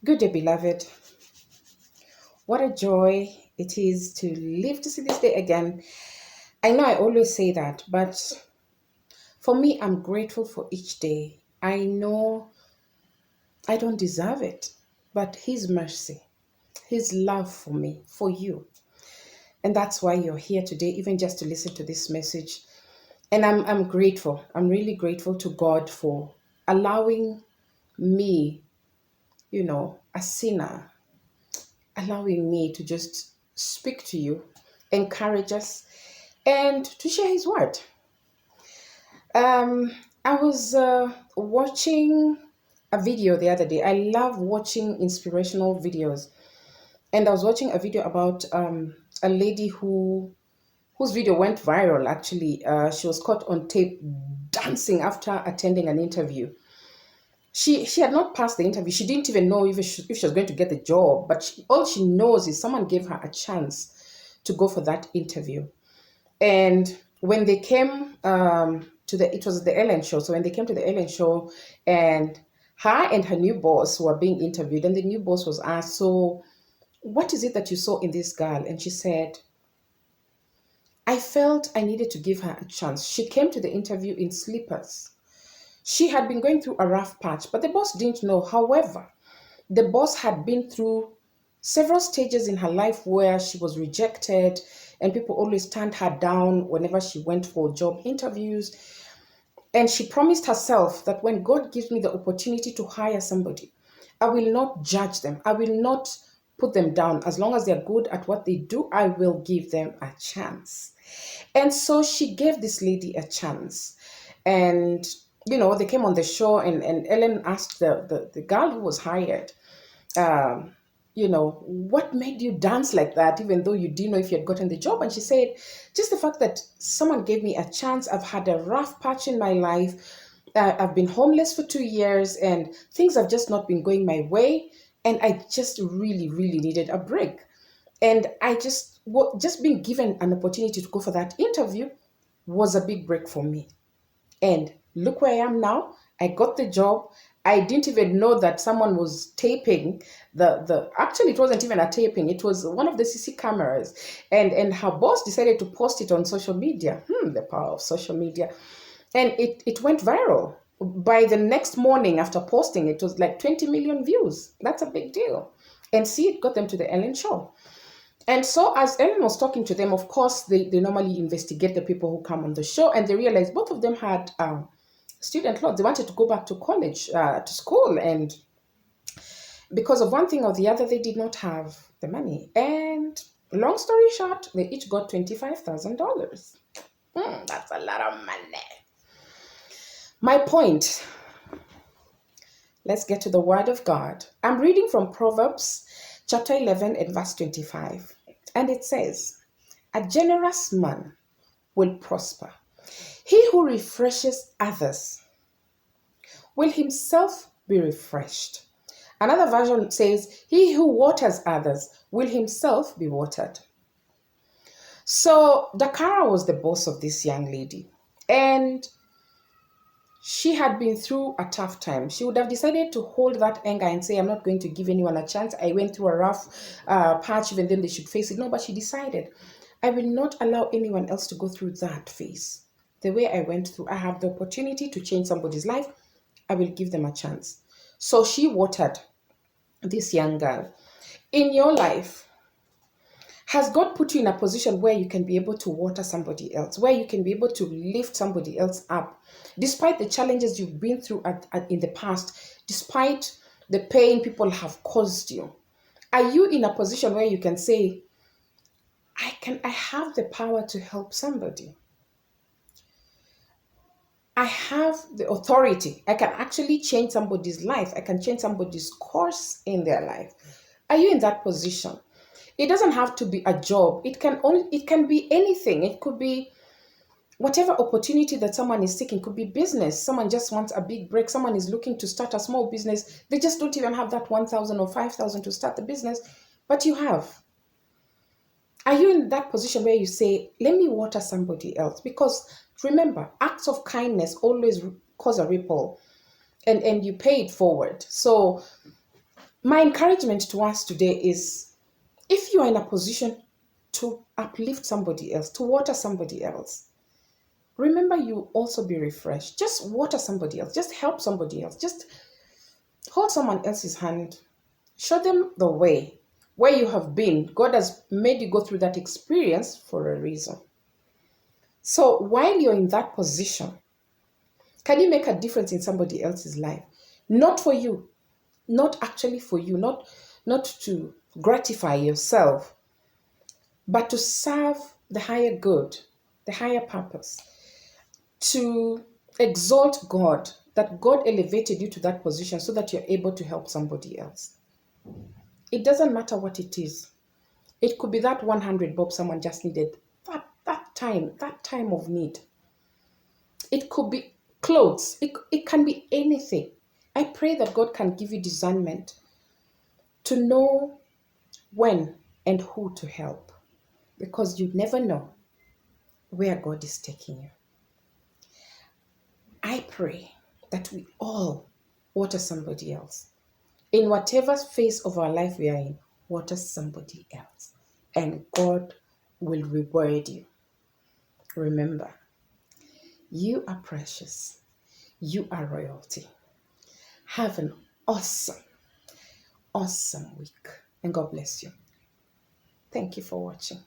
Good day, beloved. What a joy it is to live to see this day again. I know I always say that, but for me, I'm grateful for each day. I know I don't deserve it, but His mercy, His love for me, for you. And that's why you're here today, even just to listen to this message. And I'm grateful. I'm really grateful to God for allowing me, a sinner, allowing me to just speak to you, encourage us, and to share His word. Um, I was watching a video the other day. I love watching inspirational videos, and I was watching a video about a lady whose video went viral. Actually, she was caught on tape dancing after attending an interview. She had not passed the interview. She didn't even know if she was going to get the job, but all she knows is someone gave her a chance to go for that interview. And when they came it was the Ellen show. So when they came to the Ellen show, and her and her new boss were being interviewed, and the new boss was asked, "So, what is it that you saw in this girl?" And she said, "I felt I needed to give her a chance. She came to the interview in slippers. She had been going through a rough patch, but the boss didn't know. However, the boss had been through several stages in her life where she was rejected and people always turned her down whenever she went for job interviews. And she promised herself that when God gives me the opportunity to hire somebody, I will not judge them. I will not put them down. As long as they're good at what they do, I will give them a chance." And so she gave this lady a chance. And, they came on the show, and Ellen asked the girl who was hired, um, what made you dance like that, even though you didn't know if you had gotten the job? And she said, just the fact that someone gave me a chance. I've had a rough patch in my life. I've been homeless for 2 years, and things have just not been going my way. And I just really, really needed a break. And just being given an opportunity to go for that interview was a big break for me. And look where I am now. I got the job. I didn't even know that someone was taping the actually it wasn't even a taping. It was one of the CC cameras. And her boss decided to post it on social media. The power of social media. And it went viral. By the next morning after posting, it was like 20 million views. That's a big deal. And see, it got them to the Ellen show. And so, as Ellen was talking to them, of course, they normally investigate the people who come on the show, and they realized both of them had student loans. They wanted to go back to college, to school, and because of one thing or the other, they did not have the money. And long story short, they each got $25,000. That's a lot of money. My point, let's get to the Word of God. I'm reading from Proverbs chapter 11 and verse 25. And it says, "A generous man will prosper. He who refreshes others will himself be refreshed." Another version says, "He who waters others will himself be watered." So Dakara was the boss of this young lady. And she had been through a tough time. She would have decided to hold that anger and say, "I'm not going to give anyone a chance. I went through a rough patch, even then they should face it." No, but she decided, "I will not allow anyone else to go through that phase. The way I went through, I have the opportunity to change somebody's life. I will give them a chance." So she watered this young girl. In your life, has God put you in a position where you can be able to water somebody else, where you can be able to lift somebody else up, despite the challenges you've been through in the past, despite the pain people have caused you? Are you in a position where you can say, I have the power to help somebody? I have the authority. I can actually change somebody's life. I can change somebody's course in their life. Are you in that position? It doesn't have to be a job. It can be anything. It could be whatever opportunity that someone is seeking. Could be business. Someone just wants a big break. Someone is looking to start a small business. They just don't even have that 1,000 or 5,000 to start the business, but you have. Are you in that position where you say, let me water somebody else? Because remember, acts of kindness always cause a ripple, and you pay it forward. So my encouragement to us today is, if you are in a position to uplift somebody else, to water somebody else, remember you also be refreshed. Just water somebody else, just help somebody else, just hold someone else's hand, show them the way where you have been. God has made you go through that experience for a reason. So while you're in that position, can you make a difference in somebody else's life? Not for you, not actually for you, not to gratify yourself, but to serve the higher good, the higher purpose, to exalt God, that God elevated you to that position so that you're able to help somebody else. It doesn't matter what it is. It could be that 100 bob someone just needed that time of need. It could be clothes. It can be anything. I pray that God can give you discernment to know when and who to help, because you never know where God is taking you. I pray that we all water somebody else. In whatever phase of our life we are in, water somebody else. And God will reward you. Remember, you are precious. You are royalty. Have an awesome, awesome week. And God bless you. Thank you for watching.